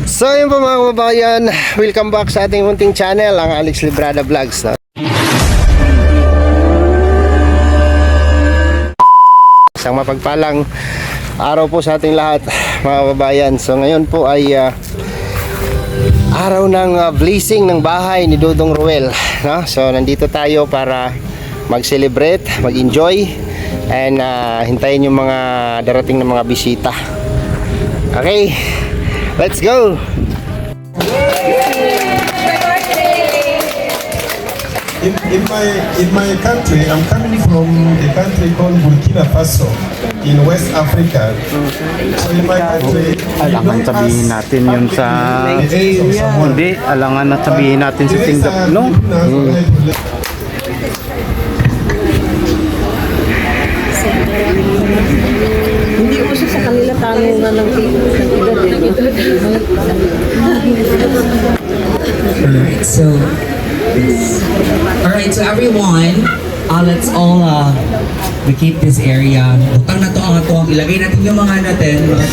So yun po mga kababayan, welcome back sa ating munting channel, ang Alex Librada Vlogs, no? Isang mapagpalang araw po sa ating lahat mga kababayan. So ngayon po ay araw ng blessing ng bahay ni Dodong Ruel, no? So nandito tayo para mag-celebrate, mag-enjoy, and hintayin yung mga darating na mga bisita. Okay, let's go! In my country, I'm coming from the country called Burkina Faso in West Africa. So in my country, alangan sabihin natin yun sa hindi, alangan na sabihin natin sa Singapore, no? Hindi uso sa kanila tanungan ng Alright, so everyone, let's all vacate this area. Butang na to ang ato. Ilagay natin yung mga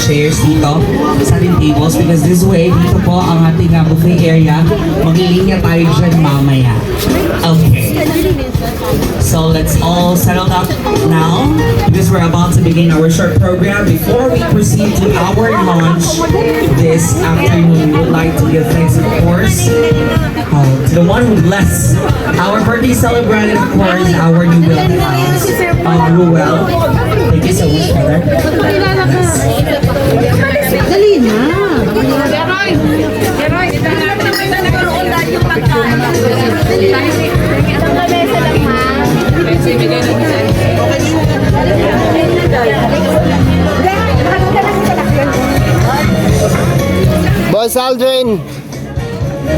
chairs dito sa ating tables because this way, dito po ang ating buffet area. Maglilinya tayo dyan mamaya. Okay. So let's all settle up now because we're about to begin our short program. Before we proceed to our lunch this afternoon, we would like to give thanks, of course, to the one who blessed our birthday celebrant, of course, our new wealthy house, Ruel. Thank you so much, brother. Dali na! Boss Aldrin!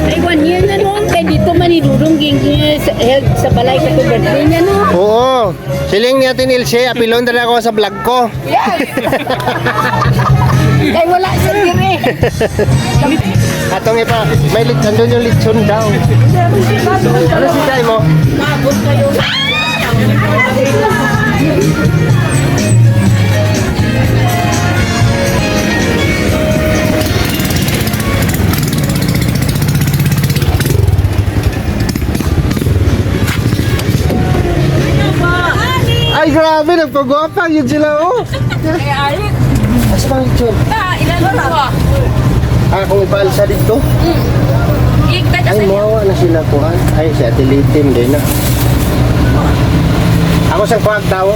Ay, 1 year na noon. Kaya dito manidurong health sa balay ka to birthday niya, no? Oo, siling ni Ate Nilce, apilon na ako sa vlog ko. Kaya wala siya dire. Atong ipa, may andun yung litson daw. Ano si Day mo? Mabot kayo. Ay, grabe, nagpagwapang yun sila, oh. Ay, alit. Asa pang litson? Ilan mo? Kung ipaalsa dito? Ay, mawawa na sila kuhan. Ay, si Ate Litim din na. Ako sa kuhag tao.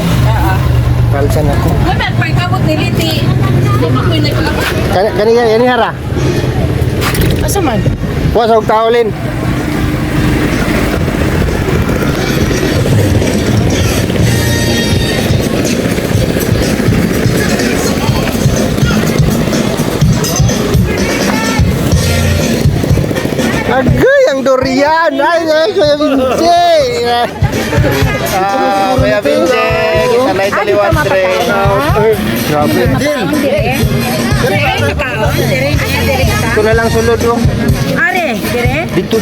Palsa na ko. Wala, pagkabot ni Liti. Hindi mo ko yung nagkabot. Kanina, yan hara. Asa man? Puwas og tao lin. Agay, ang durian! Ay, Kuya Vince! Kuya Vince! Sanay taliwan, Dre! Grabe. Ito na lang sulod, oh. Are, dire? Dito.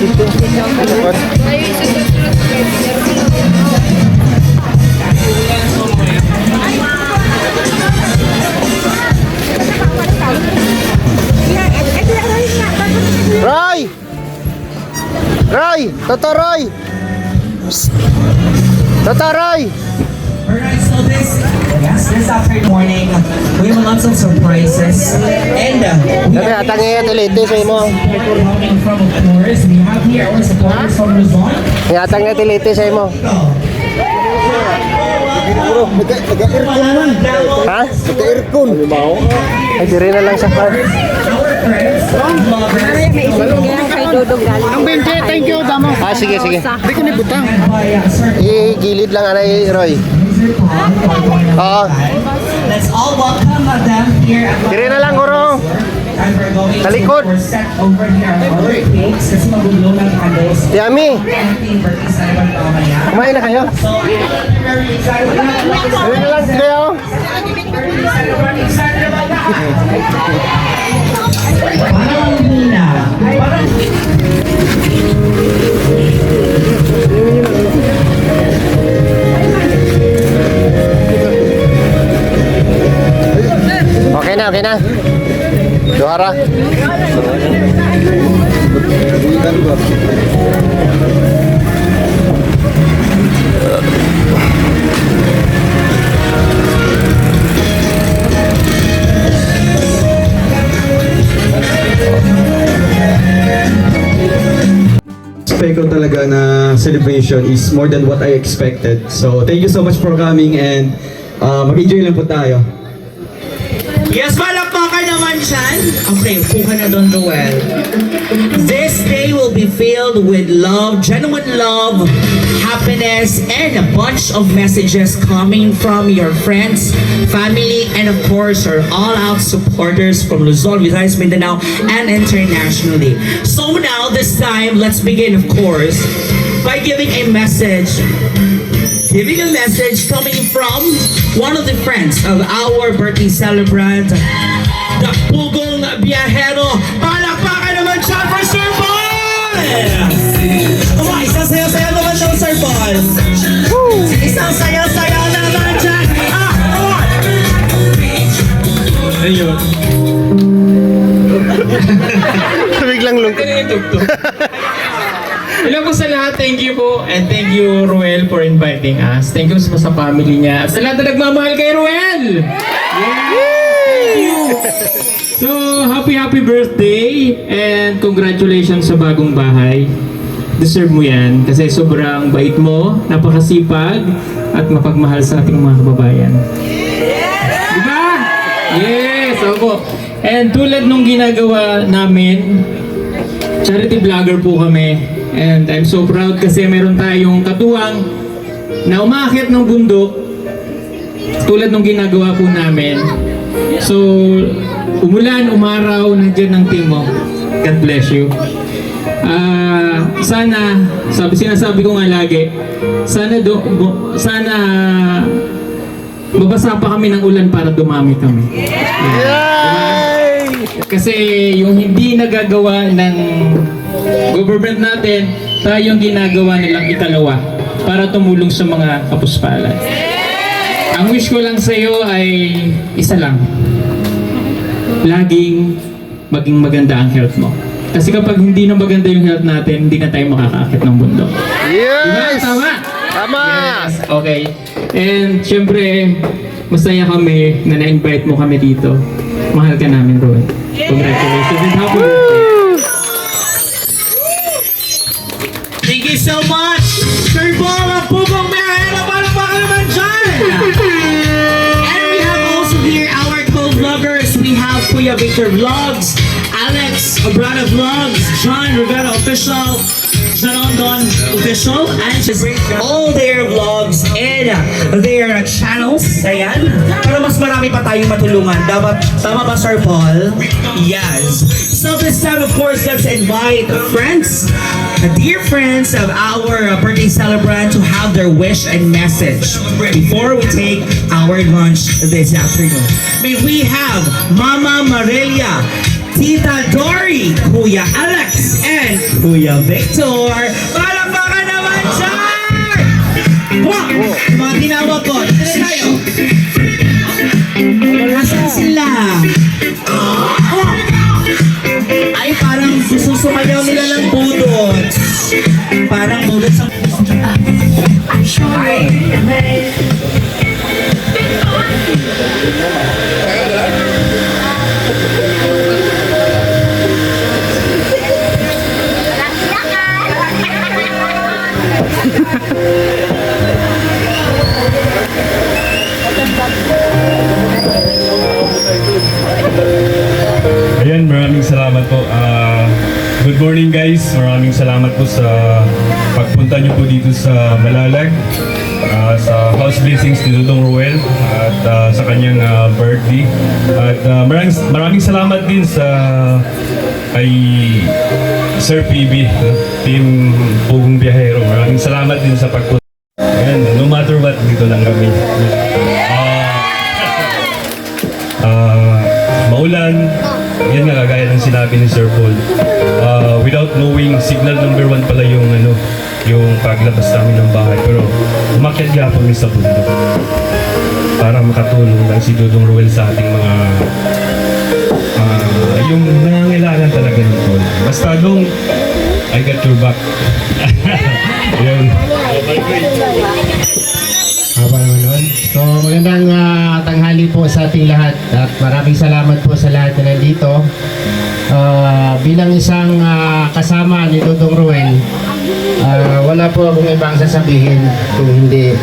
Roy! Roy! Totoroy! Totoroy! Alright, so this afternoon morning, we have lots of surprises. And we Dali, are atang iya tiliti sa imo. coming from, of course, we have here our supporters from Luzon. Atang iya tiliti sa imo. Ha? Naka-aircon. Ay, diri na lang sa car. Our friends, lovers, May ibigay kay Dodong galing. Ang Vince, thank you, damo. Sige. Hindi ko nibutang. by Igilid lang, anay, Roy. Oo. Let's all welcome them here at Diri na lang, guro. And we're going Sa likod. to set over here our cakes kasi magulo ng candles. Yummy. Happy birthday sa ibang mamaya. Kumain na kayo? So, I'm very excited. Diri na lang kayo. Excited about that. Parang Nina. Parang... Okay na. Duhara. Expect ko talaga na celebration is more than what I expected. So thank you so much for coming and mag-enjoy lang po tayo. Yes, palakpakan naman dyan. Okay, upo ka na doon, Noel. This day will be filled with love, genuine love, happiness, and a bunch of messages coming from your friends, family, and of course, our all-out supporters from Luzon, Visayas, Mindanao, and internationally. So now, this time, let's begin, of course, by giving a message coming from one of the friends of our birthday celebrant, the Pugong Biyahero. Palakpakan naman siya for Sir Paul! Aba, isang sayaw-sayaw naman siya, Sir Paul. Isang sayaw-sayaw naman siya. Ayun. Biglang lungkot. Hello po sa lahat, thank you po. And thank you, Ruel, for inviting us. Thank you sa family niya. At sa lahat na nagmamahal kay Ruel! Thank you! So, happy birthday! And congratulations sa bagong bahay. Deserve mo yan kasi sobrang bait mo, napakasipag, at mapagmahal sa ating mga kababayan. Diba? Yes! Opo. And tulad nung ginagawa namin, charity vlogger po kami. And I'm so proud kasi meron tayong katuwang na umakyat ng bundok tulad nung ginagawa po namin. So, umulan, umaraw, nandiyan ng team mo. God bless you. Sana, sinasabi ko nga lagi, sana mabasa pa kami ng ulan para dumami kami. Kasi yung hindi nagagawa ng government natin, tayong ginagawa nilang ikalawa para tumulong sa mga kapuspalan. Ang wish ko lang sa iyo ay isa lang. Laging maging maganda ang health mo. Kasi kapag hindi na maganda yung health natin, hindi na tayo makakaakit ng bundok. Yes! Diba? Tama? Tama! Yes, okay. And syempre, masaya kami na na-invite mo kami dito. Mahal ka namin, Roy. Congratulations and happy birthday. Thank you so much, Sir Paul, ang Pugong Biyahero. Palakpakan naman dyan! And we have also here our co-vloggers. We have Kuya Victor Vlogs, Alex Obrana Vlogs, John Rivera Official, Janondon Official, and just all their vlogs and their channels. Ayan. Para mas marami pa tayong matulungan. Tama ba, Sir Paul? Yes. So this time, of course, let's invite friends, dear friends of our birthday celebrant to have their wish and message before we take our lunch this afternoon. May we have Mama Marelia, Tita Dory, Kuya Alex, and Kuya Victor. Palakpakan naman siya! Wow! Mga tinawag ko. Dito na tayo. Nasaan sila? Ay, parang susumayaw nila ng budot. Parang budot sa... Ay! Ayan, maraming salamat po. Good morning guys. Maraming salamat po sa pagpunta niyo po dito sa Malalag, sa House Blessings ni Dudong Ruel at sa kanyang birthday. At maraming salamat din sa kay Sir PB, Team Pugong Biyahero. Maraming salamat din sa pagpunta. Ayan, no matter what, dito lang kami. Maulan, yan nga kagaya ng sinabi ni Sir Paul. Without knowing, signal number 1 pala yung yung paglabas namin ng bahay. Pero umakyat nga kami sa bundok para makatulong lang si Dudong Ruel sa ating mga yung nangangailangan talaga nito. Basta dong, I got your back. Yun. Haba naman nun. So, magandang tanghali po sa ating lahat at maraming salamat po sa lahat na nandito. Bilang isang kasama ni Dodong Ruel, wala po akong ibang sasabihin kung hindi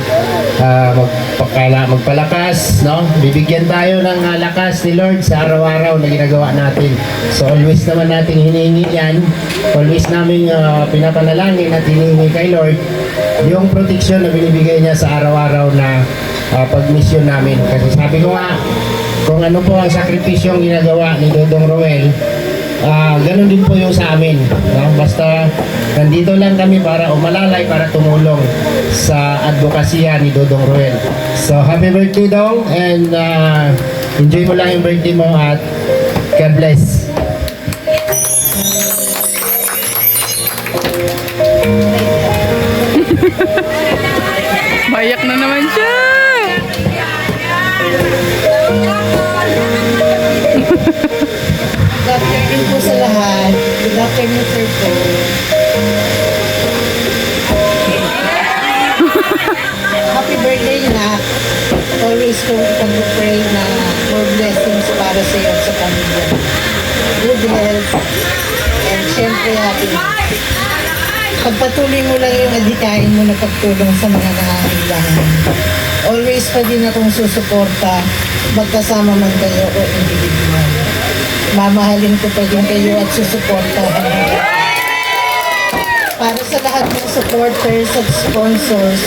magpalakas, no? Bibigyan tayo ng lakas ni Lord sa araw-araw na ginagawa natin. So always naman nating hinihingi yan. Always namin pinapanalangin at hinihingi kay Lord yung protection na binibigay niya sa araw-araw na pag-mission namin. Kasi sabi ko nga, kung ano po ang sakripisyong ginagawa ni Dodong Ruel, ganun din po yung sa amin, no? Basta nandito lang kami para umalalay, para tumulong sa advokasya ni Dodong Ruel. So happy birthday Dong, and enjoy mo lang yung birthday mo at God bless. Mayak na naman siya. Good afternoon po sa lahat. Good afternoon, sir po. Happy birthday, Nak. Always kong pag-pray na more blessings para sa iyo at sa pamilya. Good health. And syempre, happiness. Pagpatuloy mo lang yung adikain mo na pagtulong sa mga nangangailangan. Always pa din akong susuporta, magkasama man kayo o individual. Mamahalin ko pa din kayo at susuporta. Para sa lahat ng supporters at sponsors,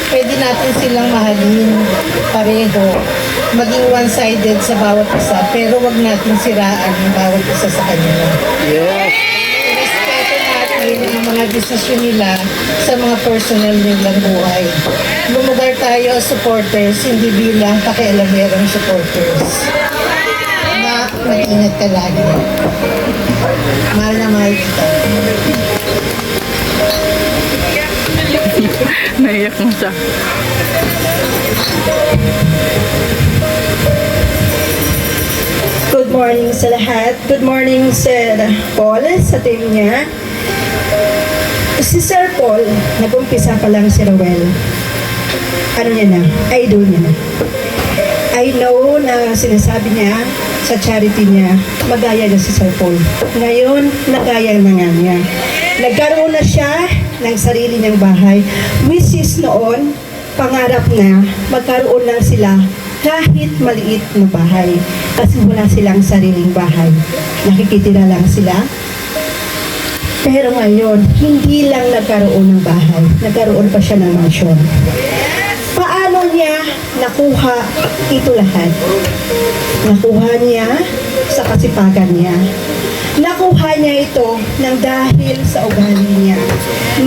pwede natin silang mahalin pareho, maging one-sided sa bawat isa, pero wag natin siraan yung bawat isa sa kanila. Respeto natin ang mga desisyon nila sa mga personal nilang buhay. Lumugar tayo as supporters, hindi bilang pakialamerong supporters. Mag-ingat ka lagi. Mahal na mahal kita. Naiyak mo siya. Good morning sa lahat. Good morning Sir Paul sa team niya. Si Sir Paul, nag-umpisa pa lang si Rowel. Ano niya na? Idol niya na. I know na sinasabi niya sa charity niya, magaya na si Sir Paul. Ngayon, nagaya na nga niya. Nagkaroon na siya ng sarili niyang bahay. Which is noon, pangarap na magkaroon lang sila kahit maliit na bahay. Kasi wala silang sariling bahay. Nakikitira lang sila. Pero ngayon, hindi lang nagkaroon ng bahay. Nagkaroon pa siya ng mansyon. Paano niya nakuha ito lahat? Nakuha niya sa kasipagan niya. Nakuha niya ito ng dahil sa ugali niya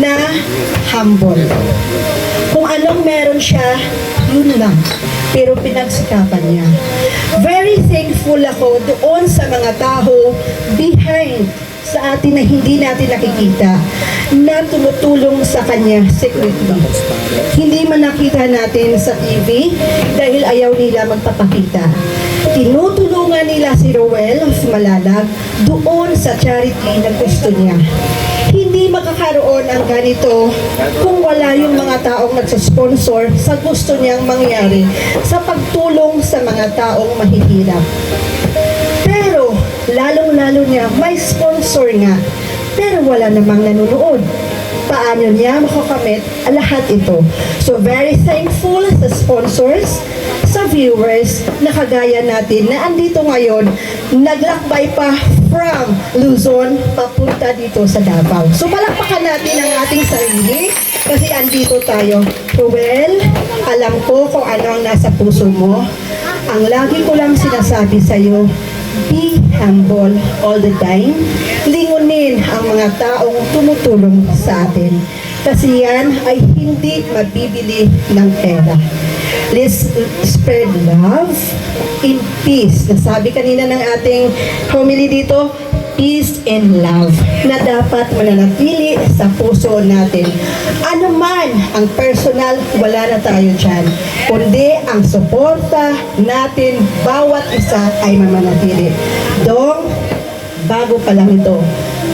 na humble. Kung anong meron siya, yun lang. Pero pinagsikapan niya. Very thankful ako doon sa mga tao behind sa atin na hindi natin nakikita na tumutulong sa kanya secretly. Hindi man nakita natin sa TV dahil ayaw nila magpapakita. Tinutulungan nila si Rowel of Malalag doon sa charity na gusto niya. Hindi makakaroon ang ganito kung wala yung mga taong nagsasponsor sa gusto niyang mangyari sa pagtulong sa mga taong mahihirap. Pero, lalong-lalo niya, may sponsor nga, pero wala namang nanonood. Paano niya makakamit lahat ito? So, very thankful sa sponsors, sa viewers, na kagaya natin na andito ngayon, naglakbay pa from Luzon papunta dito sa Davao. So, palakpakan natin ang ating sarili kasi andito tayo. Rowel, alam ko kung ano ang nasa puso mo. Ang lagi ko lang sinasabi sa'yo, be humble all the time. Lingunin ang mga taong tumutulong sa atin. Kasi yan ay hindi mabibili ng pera. Let's spread love in peace. Nasabi kanina ng ating homily dito, peace and love na dapat mananatili sa puso natin. Ano ano man ang personal, wala na tayo dyan. Kundi ang suporta natin, bawat isa ay mamanatili. Dong, bago pa lang ito,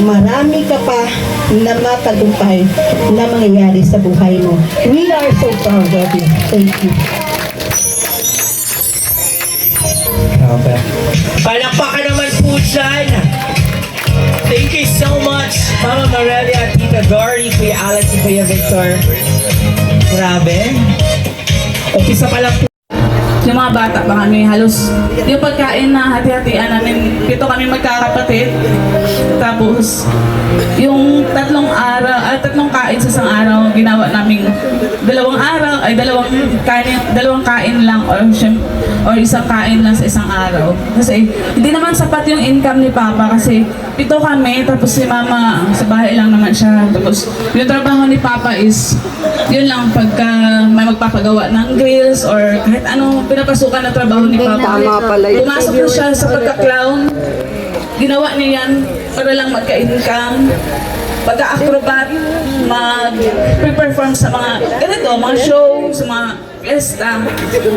marami ka pa na matagumpay na mangyayari sa buhay mo. We are so proud of you. Thank you. Grabe. Palakpakan naman po dyan. Thank you so much, Mama Morelia, Tita Dory, Kuya Alex, at Kuya Victor. Grabe. Umpisa pa lang po. Yung mga bata pa kami, halos yung pagkain na hati-hatian namin, 7 kami magkakapatid. Tapos, yung 3 kain sa isang araw, ginawa namin 2 araw, ay 2 kain lang, or isang kain lang sa isang araw. Kasi, hindi naman sapat yung income ni Papa kasi 7 kami, tapos si Mama, sa bahay lang naman siya. Tapos, yung trabaho ni Papa is, yun lang, pagka may magpapagawa ng grills or kahit ano pinapasukan na trabaho ni Papa. Pumasok na siya sa pagka-clown. Ginawa niya yan para lang magka-income. Pagka-acrobat, mag-perform sa mga show, sa mga fiesta.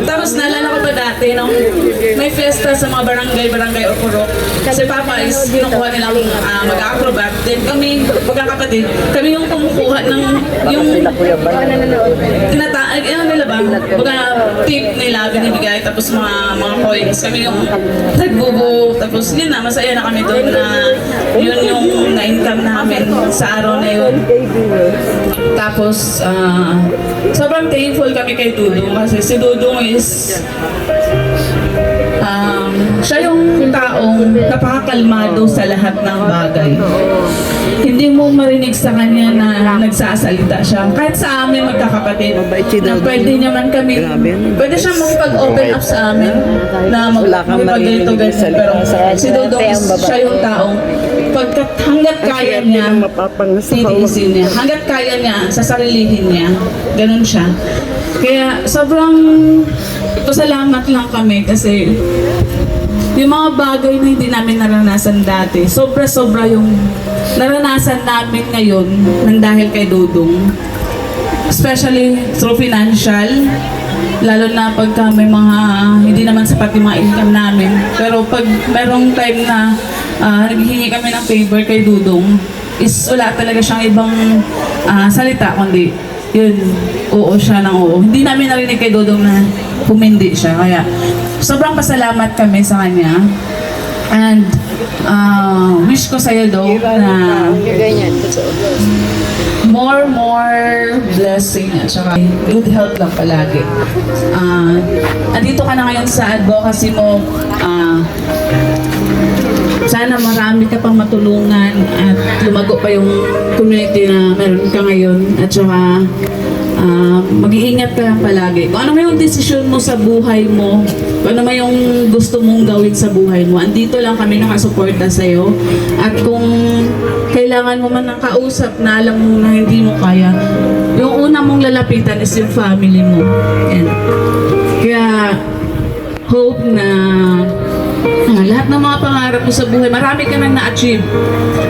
Tapos naalala ko pa dati nung may fiesta sa mga barangay o purok. Kasi Papa is kinukuha nilang mag-acrobat. Then kami, magkakapatid, kami yung kumukuha ng yung nila ba? Mga tip nila binibigay, tapos mga coins. Kami yung nagbubo. Tapos yun na, masaya na kami doon na yun yung na-income namin sa araw na yun. Tapos, sobrang thankful kami kay Dudong kasi si Dudong is siya yung taong napakakalmado sa lahat ng bagay. Hindi mo marinig sa kanya na nagsasalita siya. Kahit sa amin magkakapatid, na pwede niya man kami, pwede siya makipag-open up sa amin na magpag-ganito. Pero si Dudong is siya yung taong hanggat kaya niya, titiisin niya. Hanggat kaya niya, sasarilihin niya. Ganun siya. Kaya sobrang pasalamat lang kami kasi yung mga bagay na hindi namin naranasan dati, sobra-sobra yung naranasan namin ngayon nang dahil kay Dudong. Especially through financial, lalo na pagka may mga hindi naman sapat yung mga income namin. Pero pag merong time na naghihingi kami ng favor kay Dudong, is wala talaga siyang ibang salita, kundi yun, oo siya ng oo. Hindi namin narinig kay Dudong na humindi siya. Kaya sobrang pasalamat kami sa kanya. And wish ko sa'yo, Dog, na more blessing at saka good health lang palagi. Andito ka na ngayon sa advocacy mo. Sana marami ka pang matulungan at lumago pa yung community na meron ka ngayon. At saka mag-iingat ka lang palagi. Kung ano may yung desisyon mo sa buhay mo, kung ano may yung gusto mong gawin sa buhay mo, andito lang kami nakasuporta sa'yo. At kung kailangan mo man ng kausap na alam mo na hindi mo kaya, yung una mong lalapitan is yung family mo. And kaya hope na lahat ng mga pangarap mo sa buhay, marami ka nang na-achieve.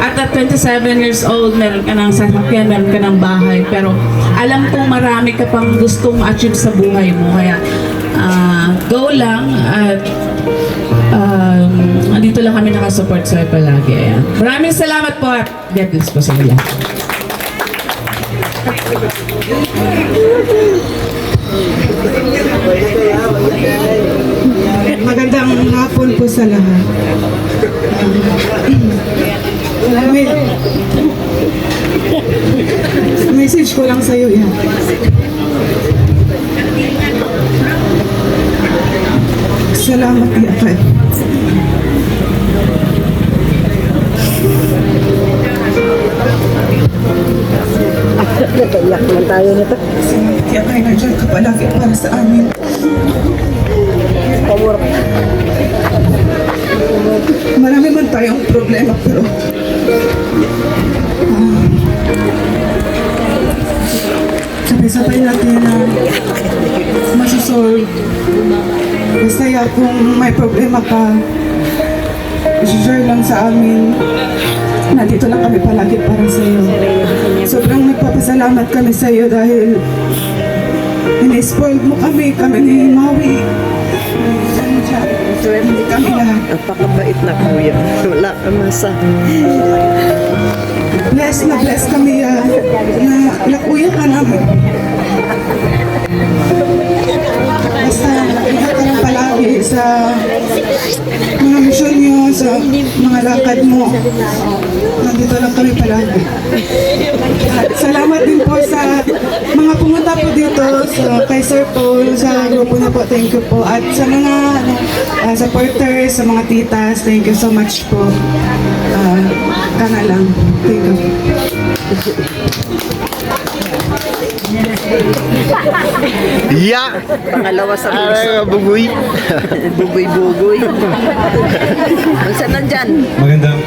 At 27 years old, meron ka ng sasakyan, meron ka ng bahay. Pero alam kong marami ka pang gustong ma-achieve sa buhay mo. Kaya go lang at andito lang kami nakasupport sa'yo palagi. Ayan. Maraming salamat po at God bless po sa lahat. Magandang hapon po sa lahat. Message ko lang sa'yo yan. Salamat Yakay. Nagkaiyak naman tayo nito. Yakay, nandiyan ka palagi para sa amin. Marami man tayong problema pero sabay-sabay natin na masusolve. Basta kung may problema ka, i-share lang sa amin. Nandito lang kami palagi para sa iyo. Sobrang nagpapasalamat Nagpapasalamat kami sa iyo dahil in-spoil mo kami ni Maui. Hindi kami lahat. Napakabait na kuya. Wala ka masabi. Bless kami na kuya ka namin. Basta ingat ka lang palagi sa mga misyon niyo, sa mga lakad mo. Nandito lang kami palagi. At salamat din po sa mga pumunta po dito, kay Sir Paul, sa grupo na po, thank you po. At sa mga supporters, sa mga titas, thank you so much po. Kana lang. Thank you. Ya! Pangalawa sa bulsa. Bugoy. Bugoy-bugoy. Saan nandyan? Magandang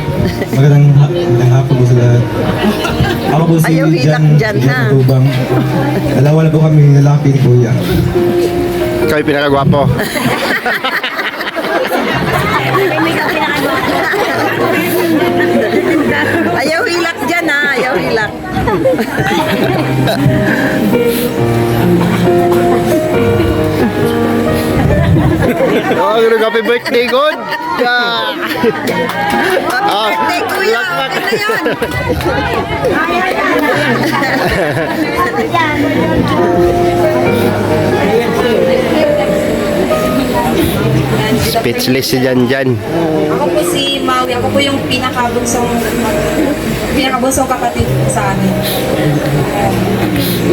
hapon po sa lahat. Ako po si Ayaw hilak dyan, ha? Tubang. Dalawa po kami lalaki ni Kuya. Ikaw yung pinakagwapo. Ayaw hilak dyan, ha? Ayaw hilak. Oh, happy birthday, God! Birthday, kuya. Okay na yan. Speechless si Janjan. Ako po si Maui. Ako po yung pinakabunsong kapatid sa amin.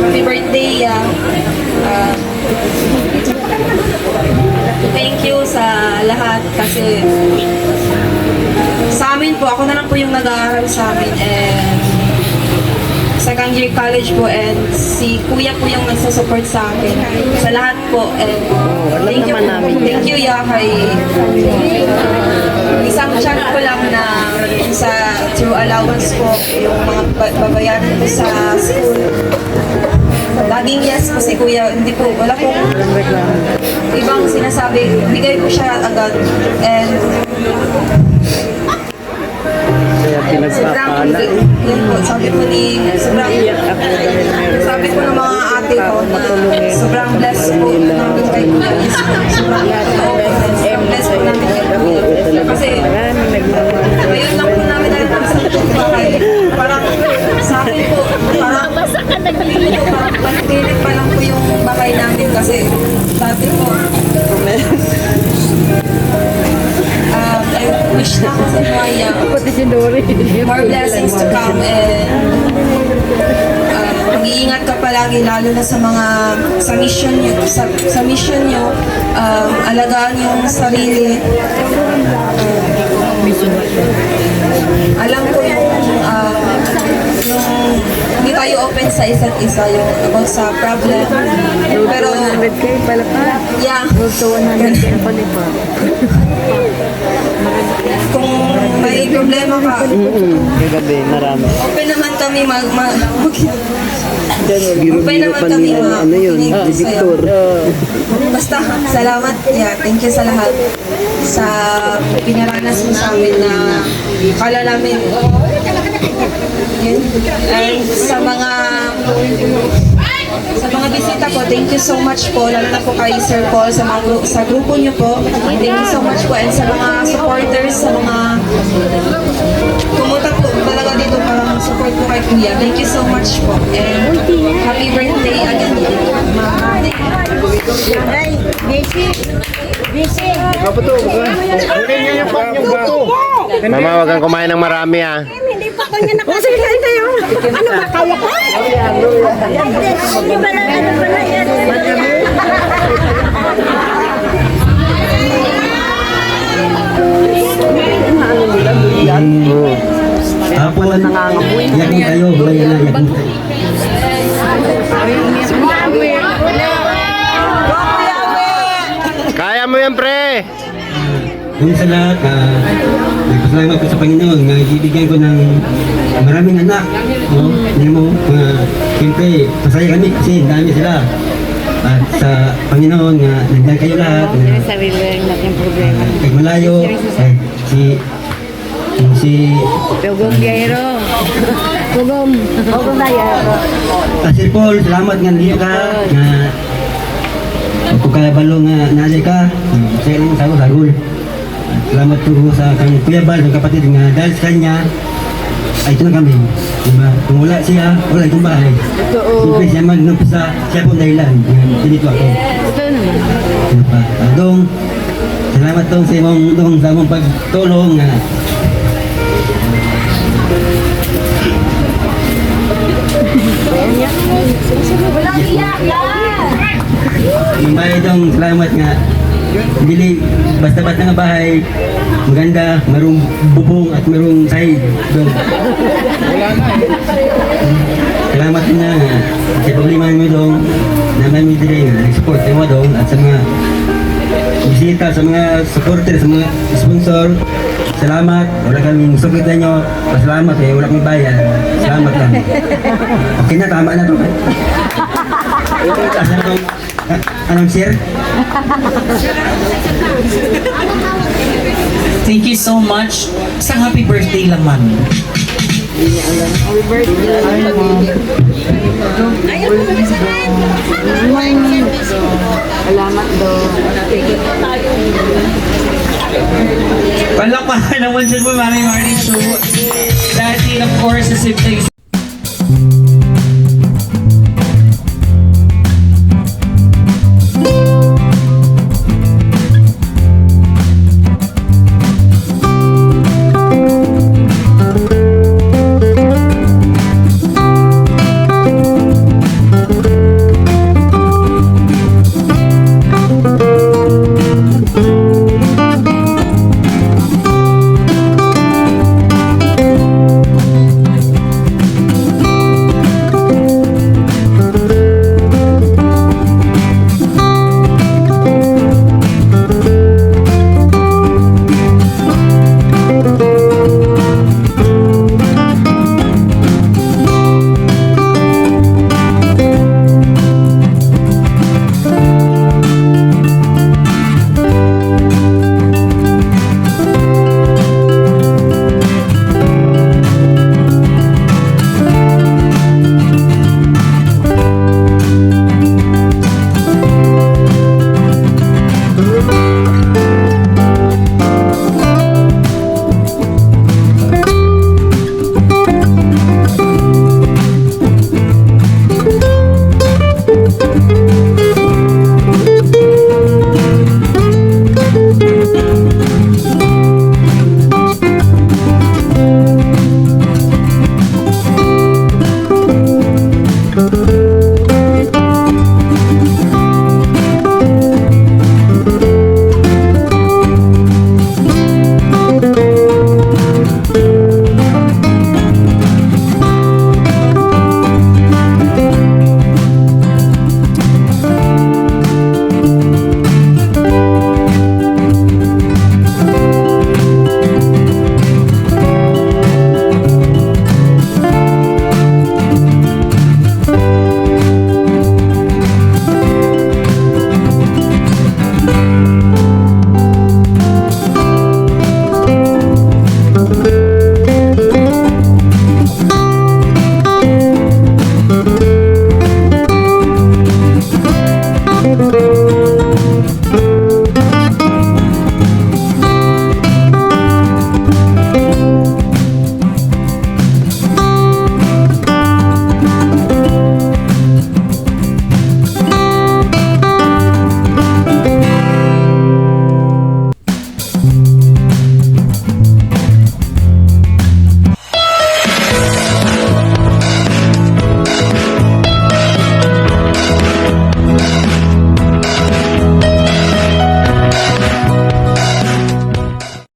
Happy birthday. Thank you sa lahat kasi sa amin po, ako na lang po yung nag-aaral sa amin and second year college po and si kuya po yung nagsusupport sa akin sa lahat po and thank you kay isang chance ko lang na sa through allowance ko yung mga babayaran ko sa school. Laging yes po si kuya, hindi po, wala po ibang sinasabi, bigay ko siya agad and sobrang, yun po, sabi po ng mga ate ko na sobrang blessed po namin kay kuya. Sobrang blessed po namin kay kuya. Kasi ngayon lang po namin nalalaman sa bahay. Parang sa akin po, parang panipilit pa lang po yung bahay namin kasi dati po I wish na kasi more blessings to come and mag-iingat ka palagi lalo na sa mga sa mission nyo alagaan yung sarili alam ko yung hindi tayo open sa isa't isa yung about sa problem pero yeah kung may problema ka open naman kami open naman kami Victor. Basta salamat thank you sa lahat sa pinaranas mo sa amin na kala namin yun. And sa mga bisita po, thank you so much po, lalo na po kay Sir Paul sa grupo niyo po. Thank you so much po and sa mga supporters, sa mga pumunta po talaga dito para support po kay Kuya. Thank you so much po and happy birthday again. Mama, wag kang kumain ng marami ah. Hindi pa ko niya nakasali. Kain kayo. Ano ba, kaya ka? Hindi ba lang, ano ba lang yan? Hapon, yakin kayo, yakin kayo. Kaya mo yan, pre! Yung sa lahat, nagpasalamat ko sa Panginoon na ibibigyan ko ng maraming anak. Hindi mo, siyempre, masaya kami kasi dami sila. At sa Panginoon na nandiyan kayo lahat. Sarili natin problema. Kahit malayo, si Si Tugong Gairo. Tugong Gairo. Sir Paul, salamat nga dito ka. Nga ako kaya balo nga nalay ka. Saya lang sa sagol. Salamat po sa kang Kuya Bal, ng kapatid nga dahil sa kanya ay ito na kami. Diba? Kung wala siya, wala itong bahay. Siyempre siya magnumpisa, siya po dahilan. Dito ako. Diba? Dong, salamat dong sa imong pagtulong nga. May dong salamat nga. Dili basta-basta nga bahay, maganda, merong bubong at merong side dong. Salamat din na nga sa problema mo dong na may dili nga nag-support mo dong at sa mga bisita, sa mga supporter, sa mga sponsor. Salamat, wala kaming sukit na nyo. Pasalamat wala kaming bayan. Salamat lang. Okay na, tama na to. Asa na anong share? Thank you so much. Isang happy birthday lang, mami. Happy birthday. Salamat do. Palakpakan naman siya po, Mami Marty Show. Dahil, of course, sa siblings.